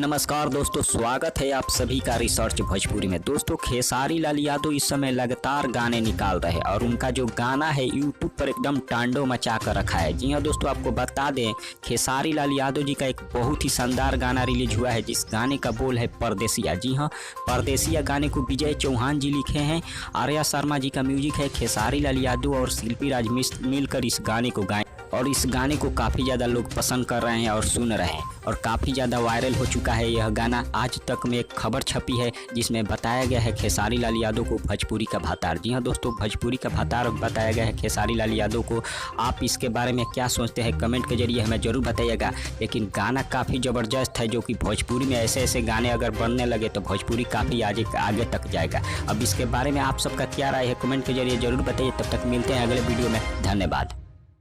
नमस्कार दोस्तों, स्वागत है आप सभी का रिसर्च भोजपुरी में। दोस्तों, खेसारी लाल यादव इस समय लगातार गाने निकाल रहे हैं और उनका जो गाना है यूट्यूब पर एकदम तांडव मचा कर रखा है। जी हाँ दोस्तों, आपको बता दें खेसारी लाल यादव जी का एक बहुत ही शानदार गाना रिलीज हुआ है जिस गाने का बोल है परदेसिया। जी हाँ, परदेसिया गाने को विजय चौहान जी लिखे हैं, आर्या शर्मा जी का म्यूजिक है, खेसारी लाल यादव और शिल्पी राज मिलकर इस गाने को गाए और इस गाने को काफ़ी ज़्यादा लोग पसंद कर रहे हैं और सुन रहे हैं और काफ़ी ज़्यादा वायरल हो चुका है यह गाना। आज तक में एक खबर छपी है जिसमें बताया गया है खेसारी लाल यादव को भोजपुरी का भातार। जी हाँ दोस्तों, भोजपुरी का भातार बताया गया है खेसारी लाल यादव को। आप इसके बारे में क्या सोचते हैं कमेंट के जरिए हमें ज़रूर बताइएगा। लेकिन गाना काफ़ी ज़बरदस्त है, जो कि भोजपुरी में ऐसे ऐसे गाने अगर बनने लगे तो भोजपुरी काफ़ी आगे तक जाएगा। अब इसके बारे में आप सबका क्या राय है कमेंट के जरिए ज़रूर बताइए। तब तक मिलते हैं अगले वीडियो में। धन्यवाद।